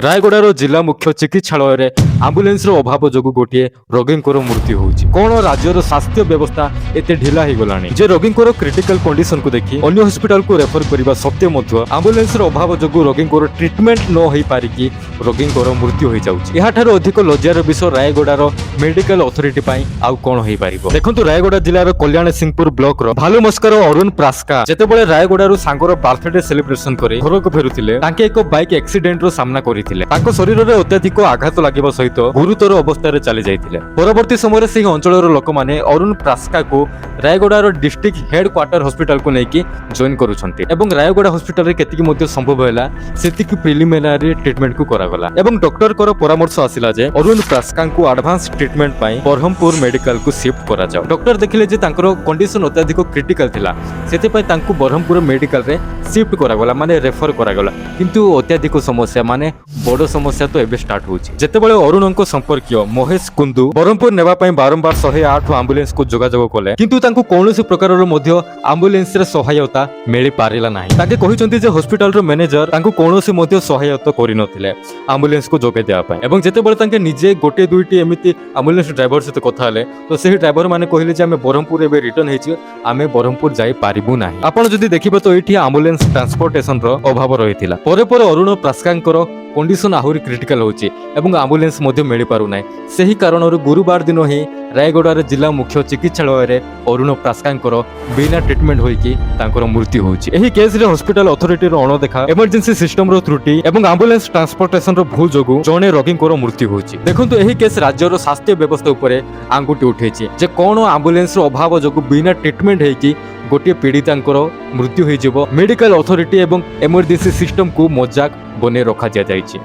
ରାୟଗଡ଼ାର ଜିଲ୍ଲା ମୁଖ୍ୟ ଚିକିତ୍ସାଳୟରେ ଆମ୍ବୁଲାନ୍ସର ଅଭାବ ଯୋଗୁଁ ଗୋଟିଏ ରୋଗୀଙ୍କର ମୃତ୍ୟୁ ହେଉଛି। କ'ଣ ରାଜ୍ୟର ସ୍ୱାସ୍ଥ୍ୟ ବ୍ୟବସ୍ଥା ଏତେ ଢିଲା ହେଇଗଲାଣି ଯେ ରୋଗୀଙ୍କର କ୍ରିଟିକାଲ କଣ୍ଡିସନକୁ ଦେଖି ଅନ୍ୟ ହସ୍ପିଟାଲକୁ ରେଫର କରିବା ସତ୍ତ୍ୱେ ମଧ୍ୟ ଆମ୍ବୁଲାନ୍ସର ଅଭାବ ଯୋଗୁଁ ରୋଗୀଙ୍କର ଟ୍ରିଟମେଣ୍ଟ ନ ହୋଇପାରିକି ରୋଗୀଙ୍କର ମୃତ୍ୟୁ ହୋଇଯାଉଛି। ଏହାଠାରୁ ଅଧିକ ଲଜ୍ଜାର ବିଷୟ ରାୟଗଡ଼ାର ମେଡିକାଲ ଅଥରିଟି ପାଇଁ ଆଉ କ'ଣ ହେଇପାରିବ। ଦେଖନ୍ତୁ, ରାୟଗଡ଼ା ଜିଲ୍ଲାର କଲ୍ୟାଣ ସିଂହପୁର ବ୍ଲକର ଭାଲୁମସ୍କାର ଅରୁଣ ପ୍ରାସ୍କା ଯେତେବେଳେ ରାୟଗଡ଼ାରୁ ସାଙ୍ଗର ବାର୍ଥଡେ ସେଲିବ୍ରେସନ କରି ଘରକୁ ଫେରୁଥିଲେ, ତାଙ୍କେ ଏକ ବାଇକ୍ ଆକ୍ସିଡେଣ୍ଟର ସାମ୍ନା କରିଥିଲେ। ତାଙ୍କ ଶରୀରରେ ଅତ୍ୟଧିକ ଆଘାତ ଲାଗିବା ସହିତ ଗୁରୁତର ଅବସ୍ଥାରେ ଚାଲି ଯାଇଥିଲେ। ପରବର୍ତ୍ତୀ ସମୟରେ ସେହି ଅଞ୍ଚଳର ଲୋକମାନେ ଅରୁଣ ପ୍ରାସ୍କାକୁ ରାୟଗଡ଼ାର ଡିଷ୍ଟ୍ରିକ୍ଟ ହେଡ୍ କ୍ୱାର୍ଟର ହସ୍ପିଟାଲକୁ ନେଇକି ଜଏନ୍ କରୁଛନ୍ତି ଏବଂ ରାୟଗଡ଼ା ହସ୍ପିଟାଲରେ କେତିକି ମଧ୍ୟ ସମ୍ଭବ ହେଲା ସେତିକି ପ୍ରିଲିମିନାରୀ ଟ୍ରିଟମେଣ୍ଟକୁ କରାଗଲା ଏବଂ ଡକ୍ଟରଙ୍କର ପରାମର୍ଶ ଆସିଲା ଯେ ଅରୁଣ ପ୍ରାସ୍କାଙ୍କୁ ଆଡଭାନ୍ସ ଟ୍ରିଟମେଣ୍ଟ ପାଇଁ ବରହମପୁର ମେଡିକାଲକୁ ସିଫ୍ଟ କରାଯାଉ। ଡକ୍ଟର ଦେଖିଲେ ଯେ ତାଙ୍କର କଣ୍ଡିସନ ଅତ୍ୟଧିକ କ୍ରିଟିକାଲ ଥିଲା, ସେଥିପାଇଁ ତାଙ୍କୁ ବରହମପୁର ମେଡିକାଲରେ ସିଫ୍ଟ କରାଗଲା, ମାନେ ରେଫର କରାଗଲା। କିନ୍ତୁ ଅତ୍ୟଧିକ ସମସ୍ୟା ମାନେ ବଡ଼ ସମସ୍ୟା ତ ଏବେ ଷ୍ଟାର୍ଟ ହେଉଛି। ଯେତେବେଳେ ଅରୁଣଙ୍କ ସମ୍ପର୍କୀୟ ମହେଶ କୁନ୍ଦୁ ବରହମପୁର ନେବା ପାଇଁ ବାରମ୍ବାର 108 ଆମ୍ବୁଲାନ୍ସକୁ ଯୋଗାଯୋଗ କଲେ, କିନ୍ତୁ ତାଙ୍କୁ କୌଣସି ପ୍ରକାରର ମଧ୍ୟ ଆମ୍ବୁଲାନ୍ସରେ ସହାୟତା ମିଳିପାରିଲା ନାହିଁ। ତାଙ୍କେ କହିଛନ୍ତି ଯେ ହସ୍ପିଟାଲର ମ୍ୟାନେଜର ତାଙ୍କୁ କୌଣସି ମଧ୍ୟ ସହାୟତା କରିନଥିଲେ ଆମ୍ବୁଲାନ୍ସକୁ ଯୋଗାଇ ଦେବା ପାଇଁ। ଏବଂ ଯେତେବେଳେ ତାଙ୍କେ ନିଜେ ଗୋଟିଏ ଦୁଇଟି ଏମିତି ଆମ୍ବୁଲାନ୍ସ ଡ୍ରାଇଭର ସହିତ କଥା ହେଲେ, ତ ସେହି ଡ୍ରାଇଭର ମାନେ କହିଲେ ଯେ ଆମେ ବରହମପୁର ଏବେ ରିଟର୍ନ ହେଇଛୁ, ଆମେ ବରହମପୁର ଯାଇପାରିବୁ ନାହିଁ। ଆପଣ ଯଦି ଦେଖିବେ ତ ଏଇଠି ଆମ୍ବୁଲାନ୍ସ ଟ୍ରାନ୍ସପୋର୍ଟେସନର ଅଭାବ ରହିଥିଲା। ପରେ ପରେ ଅରୁଣ ପ୍ରାସ୍କାଙ୍କର କଣ୍ଡିସନ ଆହୁରି କ୍ରିଟିକାଲ ହେଉଛି ଏବଂ ଆମ୍ବୁଲାନ୍ସ ମଧ୍ୟ ମିଳିପାରୁନାହିଁ। ସେହି କାରଣରୁ ଗୁରୁବାର ଦିନ ହିଁ ରାୟଗଡ଼ାର ଜିଲ୍ଲା ମୁଖ୍ୟ ଚିକିତ୍ସାଳୟରେ ଅରୁଣ ପ୍ରାସ୍କାଙ୍କର ବିନା ଟ୍ରିଟମେଣ୍ଟ ହୋଇକି ତାଙ୍କର ମୃତ୍ୟୁ ହେଉଛି। ଏହି କେସରେ ହସ୍ପିଟାଲ ଅଥରିଟିର ଅଣଦେଖା, ଏମର୍ଜେନ୍ସି ସିଷ୍ଟମର ତ୍ରୁଟି ଏବଂ ଆମ୍ବୁଲାନ୍ସ ଟ୍ରାନ୍ସପୋର୍ଟେସନର ଭୁଲ ଯୋଗୁଁ ଜଣେ ରୋଗୀଙ୍କର ମୃତ୍ୟୁ ହେଉଛି। ଦେଖନ୍ତୁ, ଏହି କେସ ରାଜ୍ୟର ସ୍ୱାସ୍ଥ୍ୟ ବ୍ୟବସ୍ଥା ଉପରେ ଆଙ୍ଗୁଠି ଉଠେଇଛି ଯେ କ'ଣ ଆମ୍ବୁଲାନ୍ସର ଅଭାବ ଯୋଗୁଁ ବିନା ଟ୍ରିଟମେଣ୍ଟ ହେଇକି ଗୋଟିଏ ପୀଡ଼ିତାଙ୍କର ମୃତ୍ୟୁ ହୋଇଯିବ। ମେଡିକାଲ ଅଥରିଟି ଏବଂ ଏମର୍ଜେନ୍ସି ସିଷ୍ଟମକୁ ମଜାକ ବନେଇ ରଖାଯାଇଛି।